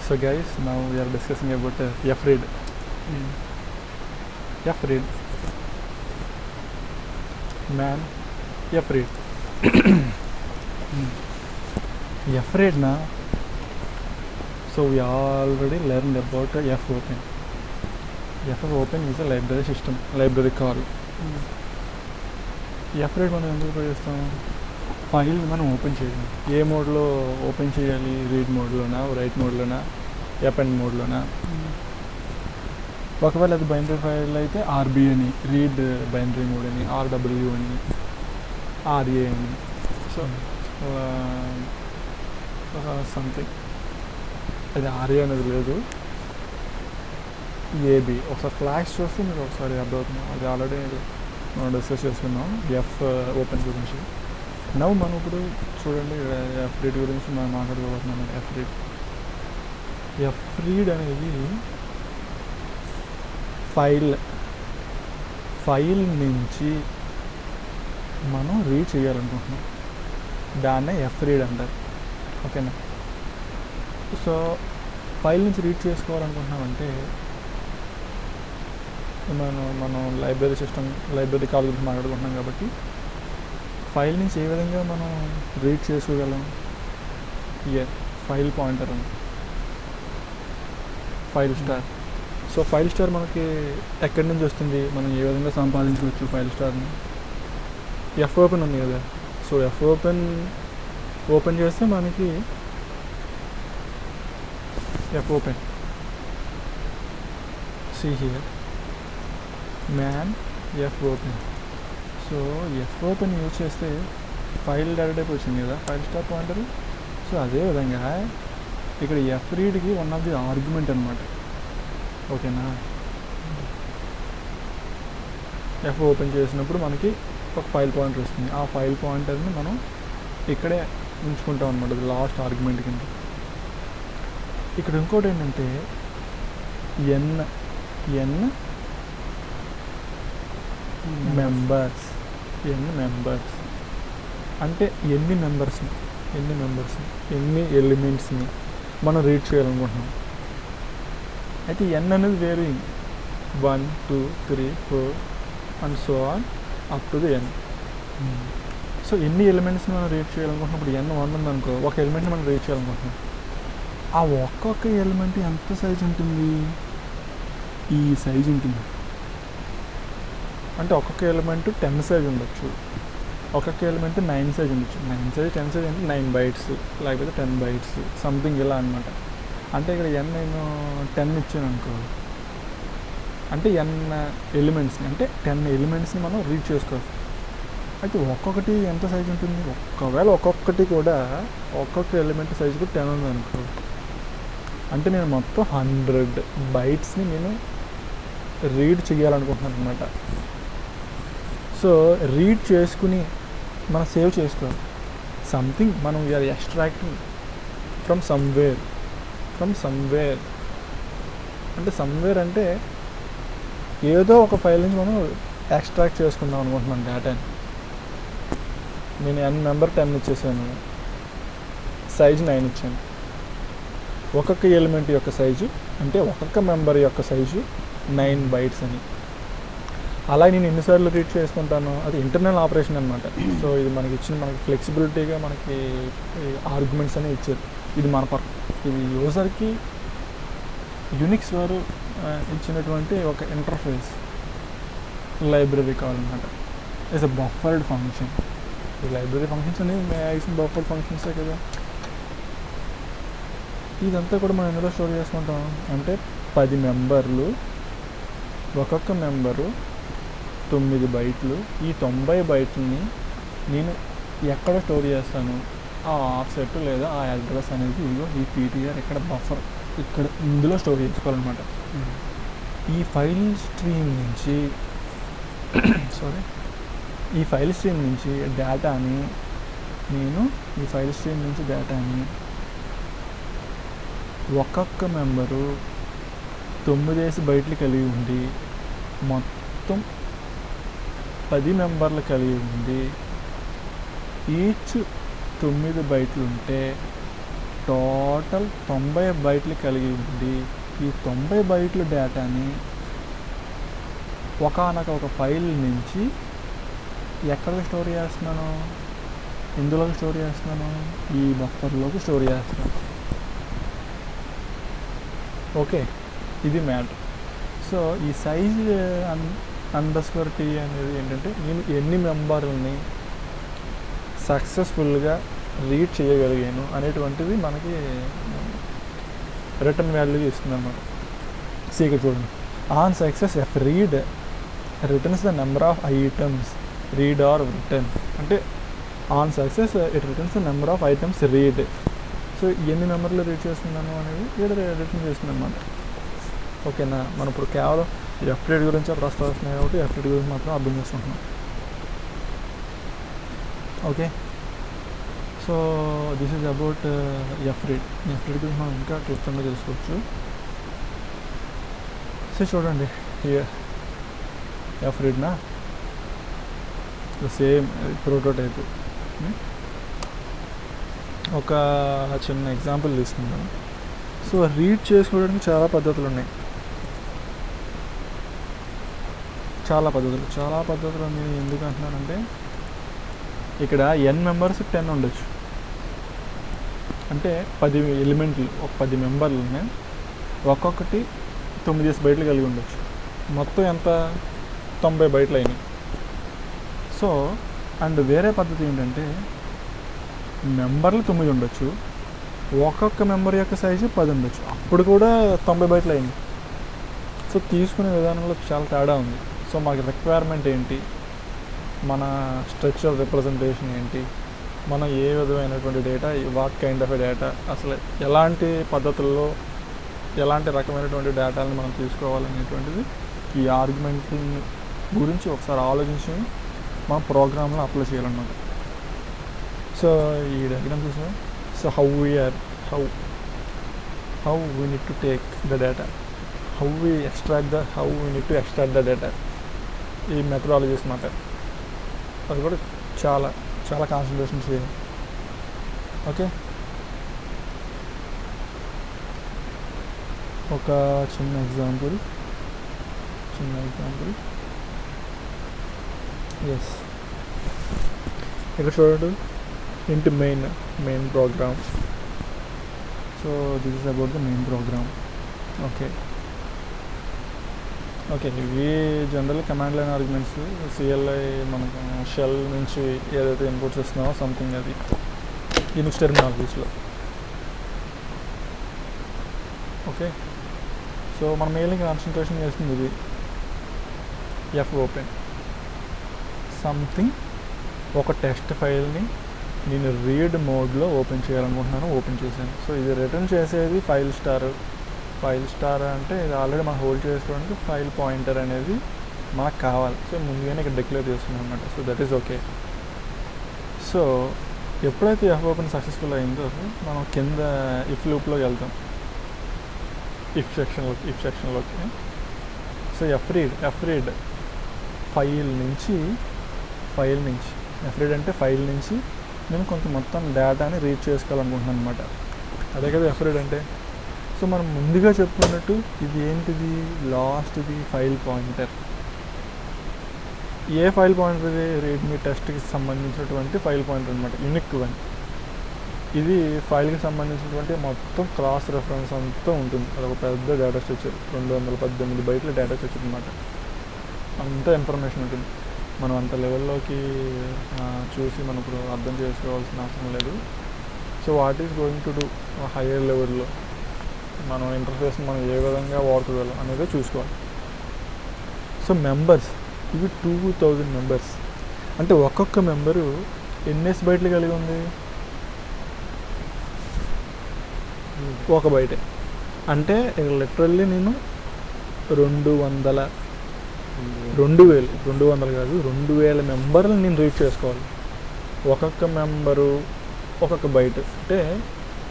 So guys, now we are discussing about F-read. F-read. Man, F-read. F-read na. So we already learned about F-open. F-open is a library system, library call. F-read మనం ఎందుకు ఉపయోగిస్తాం? File మనం open చేయాలి. ఏ మోడ్లో open చేయాలి? Read మోడ్లోనా, write మోడ్లోనా, append మోడ్లోనా? ఒకవేళ అది బైనరీ ఫైల్ అయితే ఆర్బీ అని, రీడ్ బైనరీ మోడ్ అని, ఆర్డబ్ల్యూ అని, ఆర్ఏ అని. సో సంథింగ్ అది ఆర్ఏ అనేది లేదు, ఏబి. ఒకసారి ఫ్లాష్ చూస్తే మీరు ఒకసారి అర్థమవుతుంది. అది ఆల్రెడీ మనం డిస్కస్ చేసుకున్నాం ఎఫ్ ఓపెన్ గురించి. నవ్వు మనం ఇప్పుడు చూడండి ఎఫ్ రీడ్ గురించి మనం మాట్లాడుకోబోతున్నాం. ఎఫ్ రీడ్ అనేది ఫైల్ నుంచి మనం రీడ్ చేయాలనుకుంటున్నాం, దాన్నే ఎఫ్ రీడ్ అంటారు. ఓకేనా? సో ఫైల్ నుంచి రీడ్ చేసుకోవాలనుకుంటున్నామంటే మనం లైబ్రరీ సిస్టమ్, లైబ్రరీ కాల్ గురించి మాట్లాడుకుంటున్నాం కాబట్టి ఫైల్ నుంచి ఏ విధంగా మనం రీడ్ చేసుకోగలం? ఫైల్ పాయింటర్ అని, file star. So file star మనకి ఎక్కడి నుంచి వస్తుంది? మనం ఏ విధంగా సంపాదించవచ్చు ఫైల్ స్టార్ని? ఎఫ్ ఓపెన్ ఉంది కదా. సో ఎఫ్ ఓపెన్ చేస్తే మనకి f open, see here, man f open. So f open use చేస్తే ఫైల్ డేటా టైప్ వచ్చింది కదా, ఫైల్ స్టార్ పాయింటర్. సో అదేవిధంగా ఇక్కడ ఎఫ్ రీడ్కి వన్ ఆఫ్ ది ఆర్గ్యుమెంట్ అనమాట. ఓకేనా? ఎఫ్ ఓపెన్ చేసినప్పుడు మనకి ఒక ఫైల్ పాయింటర్ వస్తుంది. ఆ ఫైల్ పాయింటర్ని మనం ఇక్కడే ఉంచుకుంటాం అనమాట, అది లాస్ట్ ఆర్గ్యుమెంట్ కింద. ఇక్కడ ఇంకోటి ఏంటంటే ఎన్ మెంబర్స్ అంటే ఎన్ని ఎలిమెంట్స్ని మనం రీడ్ చేయాలనుకుంటున్నాం. అయితే ఎన్ అనేది varying, 1 2 3 4 and so on up to the n. So ఎన్ని ఎలిమెంట్స్ని మనం రీడ్ చేయాలనుకుంటున్నాం? ఇప్పుడు ఎన్ 1 ఉందనుకో, ఒక ఎలిమెంట్ని మనం రీడ్ చేయాలనుకుంటున్నాం. ఆ ఒక్కొక్క ఎలిమెంట్ ఎంత సైజ్ ఉంటుంది? ఈ సైజ్ ఉంటుంది. అంటే ఒక్కొక్క ఎలిమెంట్ 10 సైజ్ ఉండొచ్చు, ఒక్కొక్క ఎలిమెంట్ 9 సైజ్ ఉండొచ్చు. 9 సైజ్ 10 సైజ్ అంటే 9 బైట్స్, లేకపోతే 10 బైట్స్ సంథింగ్ ఇలా అనమాట. అంటే ఇక్కడ నేను 10 ఇచ్చాను అనుకో, అంటే ఎలిమెంట్స్ని, అంటే 10 ఎలిమెంట్స్ని మనం రీడ్ చేసుకోవచ్చు. అయితే ఒక్కొక్కటి ఎంత సైజ్ ఉంటుంది? ఒకవేళ ఒక్కొక్కటి కూడా ఒక్కొక్క ఎలిమెంట్ సైజు కూడా 10 ఉంది అనుకో, అంటే నేను మొత్తం 100 బైట్స్ని నేను రీడ్ చేయాలనుకుంటున్నాను అనమాట. సో రీడ్ చేసుకుని మనం సేవ్ చేసుకోవాలి. సంథింగ్ మనం వీఆర్ ఎక్స్ట్రాక్టింగ్ ఫ్రమ్ సమ్వేర్. అంటే సమ్వేర్ అంటే ఏదో ఒక ఫైల్ నుంచి మనం ఎక్స్ట్రాక్ట్ చేసుకుందాం అనుకుంటున్నాం డేటాని. నేను ఎన్ మెంబర్ 10 ఇచ్చేసాను, సైజ్ 9 ఇచ్చాను. ఒక్కొక్క ఎలిమెంట్ యొక్క సైజు అంటే ఒక్కొక్క మెంబర్ యొక్క సైజు 9 బైట్స్ అని. అలా నేను ఎన్నిసార్లు రీడ్ చేసుకుంటాను, అది ఇంటర్నల్ ఆపరేషన్ అనమాట. సో ఇది మనకి ఫ్లెక్సిబిలిటీగా మనకి ఆర్గ్యుమెంట్స్ అనేవి ఇచ్చారు. ఇది ఇది యూజర్కి యూనిక్స్ వారు ఇచ్చినటువంటి ఒక ఇంటర్ఫేస్, లైబ్రరీ కాల్ అనమాట. It's a buffered function. ఈ లైబ్రరీ ఫంక్షన్స్ అనేవి బఫర్డ్ ఫంక్షన్సే కదా. ఇదంతా కూడా మనం ఎందులో స్టోర్ చేసుకుంటాం అంటే 10 మెంబర్లు, ఒక్కొక్క మెంబరు 9 బైట్లు. ఈ 90 బైట్లని నేను ఎక్కడ స్టోర్ చేస్తాను? ఆ ఆఫ్సెట్ లేదా ఆ అడ్రస్ అనేది ఇదిగో ఈ పీటీఆర్ ఇక్కడ బఫర్, ఇక్కడ ఇందులో స్టోర్ చేసుకోవాలన్నమాట. ఈ ఫైల్ స్ట్రీమ్ నుంచి డేటాని ఒక్కొక్క మెంబరు 9 బైట్లు కలిగి ఉండి, మొత్తం 10 మెంబర్లు కలిగి ఉండి, ఈచ్ 9 బైట్లు ఉంటే టోటల్ 90 బైట్లు కలిగి ఉండి ఈ 90 బైట్ల డేటాని ఒక ఫైల్ నుంచి ఎక్కడికి స్టోర్ చేస్తున్నాను, ఇందులోకి స్టోర్ చేస్తున్నాను, ఈ బఫర్లోకి స్టోర్ చేస్తున్నాను. ఓకే, ఇది మ్యాటర్. సో ఈ సైజ్ _t అనేది ఏంటంటే నేను ఎన్ని మెంబర్లని సక్సెస్ఫుల్గా రీడ్ చేయగలిగాను అనేటువంటిది మనకి రిటర్న్ వాల్యూ ఇస్తుంది అన్నమాట. సో ఇక్కడ చూడండి, on success f read returns the number of items read or return. అంటే on success it returns the number of items read. So ఎన్ని నెంబర్లు రీడ్ చేస్తున్నాను అనేది ఇక్కడ రిటర్న్ చేస్తుంది అనమాట. ఓకేనా, మనం ఇప్పుడు కేవలం ఎఫ్ రీడ్ గురించి ప్రస్తావిస్తున్నాయి కాబట్టి ఎఫ్ రీడ్ గురించి మాత్రం అర్థం చేసుకుంటున్నాం. Okay, so this is about F read. F read గురించి మనం ఇంకా క్లుప్తంగా తెలుసుకోవచ్చు. సో చూడండి, ఎఫ్ రీడ్నా సేమ్ ప్రోటోటైప్. ఒక చిన్న ఎగ్జాంపుల్ తీసుకుందాం. సో రీడ్ చేసుకోవడానికి చాలా పద్ధతులు ఉన్నాయి, చాలా పద్ధతులు నేను ఎందుకు అంటున్నానంటే ఇక్కడ n మెంబర్స్ 10 ఉండొచ్చు. అంటే 10 ఎలిమెంట్లు, ఒక 10 మెంబర్లని ఒక్కొక్కటి 9 బైట్లు కలిగి ఉండొచ్చు. మొత్తం ఎంత, 90 బైట్లు అయినాయి. సో అండ్ వేరే పద్ధతి ఏంటంటే మెంబర్లు 9 ఉండొచ్చు, ఒక్కొక్క మెంబర్ యొక్క సైజు 10 ఉండొచ్చు, అప్పుడు కూడా 90 బైట్లు అయినాయి. సో తీసుకునే విధానంలో చాలా తేడా ఉంది. సో మాకు రిక్వైర్మెంట్ ఏంటి, మన స్ట్రక్చర్ రిప్రజెంటేషన్ ఏంటి, మనం ఏ విధమైనటువంటి data, what kind of data, అసలు ఎలాంటి పద్ధతుల్లో ఎలాంటి రకమైనటువంటి డేటాలను మనం తీసుకోవాలనేటువంటిది ఈ ఆర్గ్యుమెంట్ గురించి ఒకసారి ఆలోచించి మనం ప్రోగ్రామ్లో అప్లై చేయాలన్నమాట. సో ఈ డయాగ్రామ్ చూసాం. So how we need to take the data, how we need to extract the data, ఈ మెథడాలజీస్ మాట. అది కూడా చాలా కాన్సన్ట్రేషన్ చేయాలి. ఓకే, ఒక చిన్న ఎగ్జాంపుల్. ఎస్, ఇక్కడ చూడండి, int main program. So this is about the main program. Okay, ఇవి general command line arguments. CLI మనకు షెల్ నుంచి ఏదైతే ఇన్పుట్స్ ఇస్తున్నామో సంథింగ్ అది యూనిక్స్ టెర్మినాలజీస్లో. ఓకే, సో మన మెయిల్ని కాన్సన్ట్రేషన్ చేస్తుంది ఇది ఎఫ్ ఓపెన్ సంథింగ్. ఒక టెక్స్ట్ ఫైల్ని నేను రీడ్ మోడ్లో ఓపెన్ చేయాలనుకుంటున్నాను, ఓపెన్ చేశాను. సో ఇది రిటర్న్ చేసేది ఫైల్ స్టార్ అంటే ఇది ఆల్రెడీ మనం హోల్డ్ చేసుకోవడానికి ఫైల్ పాయింటర్ అనేది మనకు కావాలి. సో ముందుగానే ఇక్కడ డిక్లేర్ చేస్తున్నాం అనమాట. So that is okay. So ఎప్పుడైతే ఎఫ్ ఓపెన్ సక్సెస్ఫుల్ అయిందో మనం కింద ఇఫ్ లూప్లోకి వెళ్తాం, ఇఫ్ సెక్షన్లోకి. సో ఎఫ్ రీడ్ ఫైల్ నుంచి ఎఫ్ రీడ్ అంటే ఫైల్ నుంచి నేను కొంత మొత్తం డేటాని రీడ్ చేసుకోవాలనుకుంటున్నాను అనమాట. అదే కదా ఎఫ్ రీడ్ అంటే. సో మనం ముందుగా చెప్పుకున్నట్టు ఇది ఏంటిది, లాస్ట్ది ఫైల్ పాయింటర్. ఏ ఫైల్ పాయింటర్ ఇది, రీడ్మీ టెస్ట్కి సంబంధించినటువంటి ఫైల్ పాయింటర్ అనమాట, యూనిక్ వన్. ఇది ఫైల్కి సంబంధించినటువంటి మొత్తం క్రాస్ రెఫరెన్స్ అంతా ఉంటుంది. అదొక పెద్ద డేటా స్ట్రక్చర్, 218 బైట్ల డేటా స్ట్రక్చర్ అనమాట. అంతా ఇన్ఫర్మేషన్ ఉంటుంది. మనం అంత లెవెల్లోకి చూసి మనం ఇప్పుడు అర్థం చేసుకోవాల్సిన అవసరం లేదు. So what is going to do higher లెవెల్లో మనం ఇంటర్ఫేస్ మనం ఏ విధంగా వాడుకోగలం అనేది చూసుకోవాలి. సో మెంబర్స్ ఇవి 2000 మెంబర్స్. అంటే ఒక్కొక్క మెంబరు ఎన్ని బైట్లు కలిగి ఉంది, 1 బైటే. అంటే లిటరల్లీ నేను 200 కాదు 2000 మెంబర్లు నేను రీడ్ చేసుకోవాలి. ఒక్కొక్క మెంబరు ఒక్కొక్క బైట్ అంటే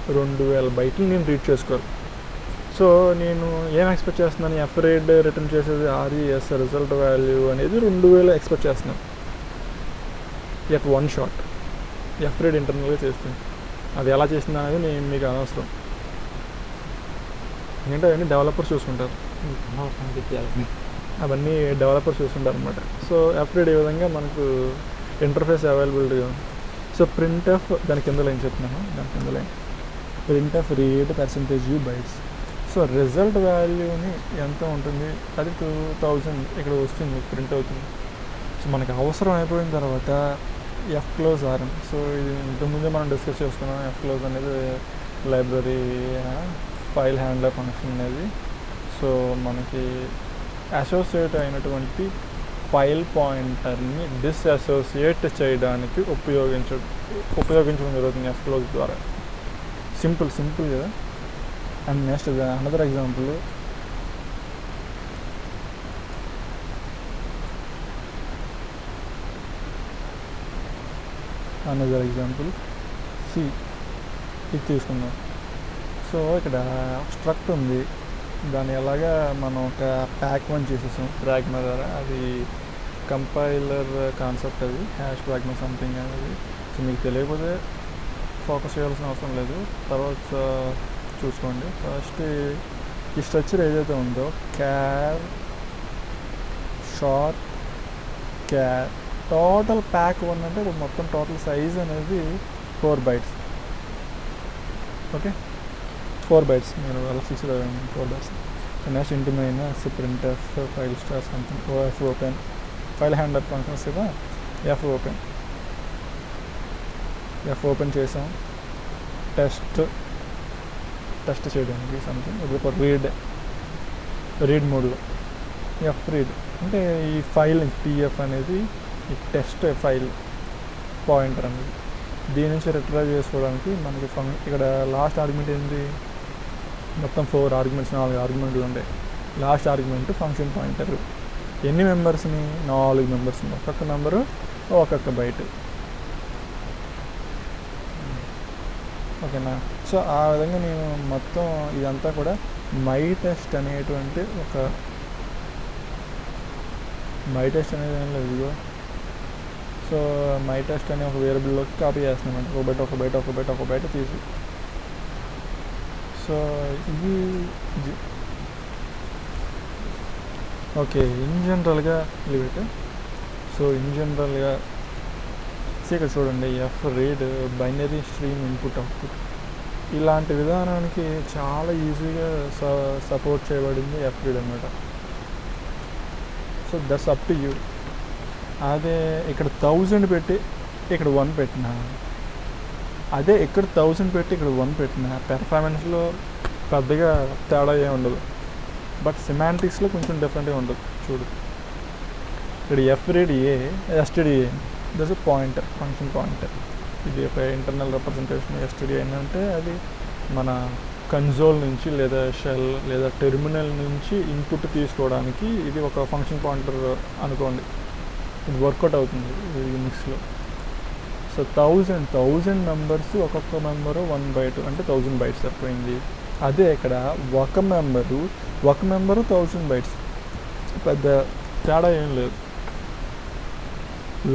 2000 బైట్లు నేను రీడ్ చేసుకోవాలి. సో నేను ఏం ఎక్స్పెక్ట్ చేస్తున్నాను, ఎఫ్ రీడ్ రిటర్న్ చేసేది RES రిజల్ట్ వాల్యూ అనేది 2000 ఎక్స్పెక్ట్ చేస్తున్నాను at one shot. F read ఇంటర్నల్గా చేస్తుంది. అది ఎలా చేసింది అనేది నేను మీకు అనవసరం, ఎందుకంటే అవన్నీ డెవలపర్స్ చూసుకుంటారు, అవన్నీ డెవలపర్స్ చూసుకుంటారు అనమాట. సో ఎఫ్రీడ్ ఈ విధంగా మనకు ఇంటర్ఫేస్ అవైలబిలిటీగా ఉంది. సో ప్రింట్ ఎఫ్ దాని కింద లైన్ చెప్తున్నాను, దాని కింద line printf read percentage u bytes. So result వాల్యూని ఎంత ఉంటుంది, అది 2000 ఇక్కడ వస్తుంది, ప్రింట్ అవుతుంది. సో మనకి అవసరం అయిపోయిన తర్వాత ఎఫ్ క్లోజ్ ఆర్ఎం. సో ఇది ఇంతకుముందే మనం డిస్కస్ చేసుకున్నాం. ఎఫ్ క్లోజ్ అనేది లైబ్రరీ ఫైల్ హ్యాండ్లర్ ఫంక్షన్ అనేది. సో మనకి అసోసియేట్ అయినటువంటి ఫైల్ పాయింటర్ని డిస్అసోసియేట్ చేయడానికి ఉపయోగించడం జరుగుతుంది ఎఫ్ క్లోజ్ ద్వారా. సింపుల్ కదా. And next another example, see ఇది తీసుకుందాం. సో ఇక్కడ స్ట్రక్ట్ ఉంది, దాని ఎలాగా మనం ఒక ప్యాక్1 చేసేసాం ప్రాగ్మా ద్వారా. అది కంపైలర్ కాన్సెప్ట్, అది హ్యాష్ ప్రాగ్మా సంథింగ్ అనేది. సో మీకు తెలియకపోతే ఫోకస్ చేయాల్సిన అవసరం లేదు, తర్వాత చూసుకోండి. ఫస్ట్ ఈ స్ట్రక్చర్ ఏదైతే ఉందో క్యార్ షార్ట్ క్యార్ టోటల్ ప్యాక్1 అంటే ఇప్పుడు మొత్తం టోటల్ సైజ్ అనేది 4 bytes. Okay, 4 bytes. నేను అలా ఫిక్స్ 4 bytes. నెక్స్ట్ ఇంటి minus print F file star something F open file hander functions కదా. ఎఫ్ ఓపెన్ చేసాం టెస్ట్ చేయడానికి సంథింగ్. ఇది ఒక రీడ్ మోడ్లో ఎఫ్ రీడ్ అంటే ఈ ఫైల్ టీఎఫ్ అనేది ఈ టెస్ట్ ఫైల్ పాయింటర్ అనేది. దీని నుంచి రిట్రైవ్ చేసుకోవడానికి మనకి ఇక్కడ లాస్ట్ ఆర్గ్యుమెంట్ ఏంటి, మొత్తం 4 ఆర్గ్యుమెంట్స్ 4 ఆర్గ్యుమెంట్లు ఉంటాయి. Last argument function pointer. ఎన్ని మెంబర్స్ని, 4 మెంబర్స్ని, ఒక్కొక్క నెంబరు ఒక్కొక్క బైట్. ఓకేనా. సో ఆ విధంగా నేను మొత్తం ఇదంతా కూడా మై టెస్ట్ అనేటువంటి ఏం లేదు ఇదిగో. సో మై టెస్ట్ అనే ఒక వేరియబుల్లోకి కాపీ చేస్తున్నామంటే ఒక బైట్ తీసి. సో ఇది ఓకే. ఇన్ జనరల్గా ఇక్కడ చూడండి, F read binary stream input output ఇలాంటి విధానానికి చాలా ఈజీగా సపోర్ట్ చేయబడింది ఎఫ్ రీడ్ అనమాట. So that's up to you. అదే ఇక్కడ 1000 పెట్టి ఇక్కడ 1 పెట్టినా, అదే ఇక్కడ 1000 పెట్టి ఇక్కడ 1 పెట్టినా పెర్ఫార్మెన్స్లో పెద్దగా తేడా ఏమి ఉండదు, బట్ సిమాంటిక్స్లో కొంచెం డిఫరెంట్గా ఉంటుంది. చూడు ఇక్కడ f read STDA that's pointer, function pointer. ఇది ఒక ఇంటర్నల్ రిప్రజెంటేషన్. ఎస్టీడీ ఏంటంటే అది మన కన్సోల్ నుంచి లేదా షెల్ లేదా టెర్మినల్ నుంచి ఇన్పుట్ తీసుకోవడానికి ఇది ఒక ఫంక్షన్ పాయింటర్ అనుకోండి. ఇది వర్కౌట్ అవుతుంది యూనిక్స్లో. సో 1000 మెంబర్స్, ఒక్కొక్క మెంబరు 1 byte అంటే 1000 bytes సరిపోయింది. అదే ఇక్కడ ఒక మెంబరు 1000 bytes, పెద్ద తేడా ఏం లేదు.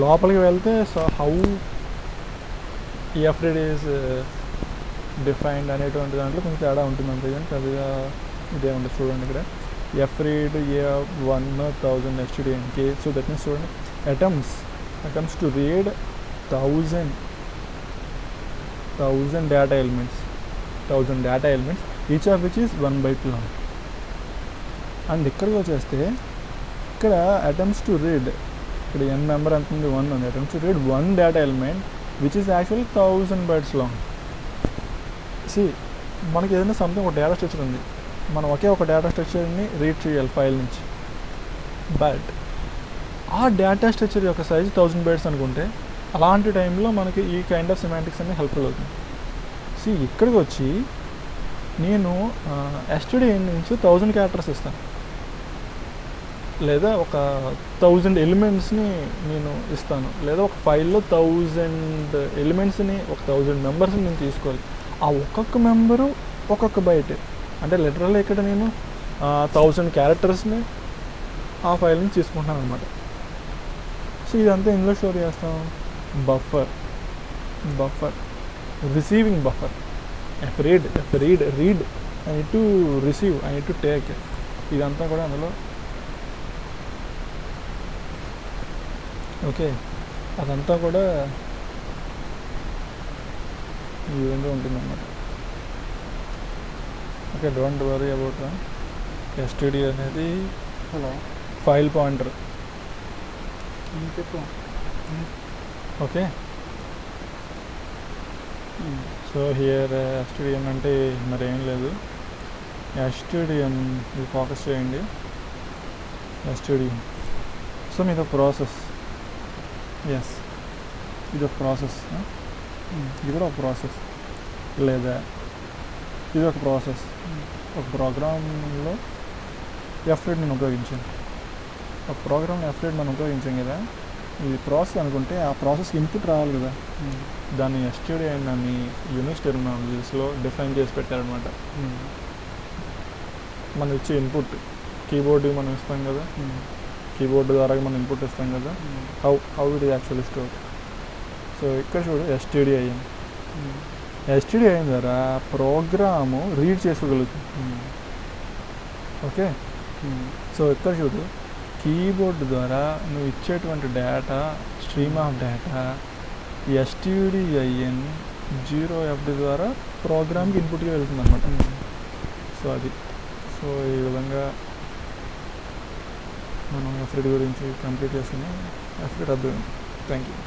లోపలికి వెళ్తే so how F read is defined అనేటువంటి దాంట్లో కొంచెం తేడా ఉంటుంది అంతే, కానీ పెద్దగా ఇదే ఉంటుంది. చూడండి ఇక్కడ f read A1000 STDNK. So that means చూడండి, attempts to read 1000 data elements, each of which is 1 byte long. And ఇక్కడికి వచ్చేస్తే ఇక్కడ attempts to read, ఇక్కడ n నెంబర్ ఎంత ఉంది, 1 ఉంది. attempts to read 1 data element which is actually 1000 bytes long. మనకి ఏదైనా సంథింగ్ ఒక డేటా స్ట్రక్చర్ ఉంది, మనం ఒకే ఒక డేటా స్ట్రక్చర్ని రీడ్ చేయాలి ఫైల్ నుంచి. బట్ ఆ డేటా స్ట్రక్చర్ యొక్క సైజు 1000 bytes అనుకుంటే, అలాంటి టైంలో మనకి ఈ కైండ్ ఆఫ్ సిమాంటిక్స్ అనేది హెల్ప్ఫుల్ అవుతుంది. ఇక్కడికి వచ్చి నేను ఎస్టీడీ నుంచి 1000 క్యారెక్టర్స్ ఇస్తాను, లేదా ఒక 1000 ఎలిమెంట్స్ని నేను ఇస్తాను, లేదా ఒక ఫైల్లో 1000 ఎలిమెంట్స్ని, ఒక 1000 మెంబర్స్ని నేను తీసుకోవాలి. ఆ ఒక్కొక్క మెంబరు ఒక్కొక్క బైట్ అంటే లిటరల్లీ ఇక్కడ నేను 1000 క్యారెక్టర్స్ని ఆ ఫైల్ నుంచి తీసుకుంటున్నాను అనమాట. సో ఇదంతా ఇందులో స్టోర్ చేస్తాం. Buffer receiving buffer. F read I need to receive, I need to take, ఇదంతా కూడా అందులో ఓకే. అదంతా కూడా ఈ విధంగా ఉంటుందన్నమాట. Okay, don't worry about STD అనేది హలో ఫైల్ పాయింటర్. చెప్పు. ఓకే, సో హియర్ ఎస్టీడిఎం అంటే మరి ఏం లేదు. ఎస్టీడిఎం ఇది ఫోకస్ చేయండి. ఎస్టీడిఎం సో మీది ఒక ప్రాసెస్. ఎస్, ఇది ఒక ప్రాసెస్, ఇది కూడా ఒక ప్రాసెస్, లేదా ఇది ఒక ప్రాసెస్. ఒక ప్రోగ్రాంలో ఎఫ్రెడ్ నేను ఉపయోగించాను, ఒక ప్రోగ్రామ్లో ఎఫ్రెడ్ మనం ఉపయోగించాం కదా, ఇది ప్రాసెస్ అనుకుంటే ఆ ప్రాసెస్కి ఇన్పుట్ రావాలి కదా, దాన్ని ఎస్టీడీ అండ్ దాన్ని యూనిక్స్ టెర్మినాలజీస్లో డిఫైన్ చేసి పెట్టారనమాట. మనం ఇచ్చే ఇన్పుట్ కీబోర్డ్కి మనం ఇస్తాం కదా, కీబోర్డ్ ద్వారా మనం ఇన్పుట్ ఇస్తాం కదా, how it is actually store. So ఇక్కడ చూడు ఎస్టీడీ అయ్యింది. ఎస్టీడీ అయిన ద్వారా ప్రోగ్రాము రీడ్ చేసుకోగలుగుతుంది. ఓకే, సో ఇక్కడ చూడు కీబోర్డ్ ద్వారా నువ్వు ఇచ్చేటువంటి data, stream of data STDIN 0FD ద్వారా ప్రోగ్రామ్కి ఇన్పుట్గా వెళ్తుంది అనమాట. సో అది, సో ఈ విధంగా మనం ఎఫ్రెడ్ గురించి కంప్లీట్ చేసుకుని ఎఫ్రెడ్ అర్థం. Thank you.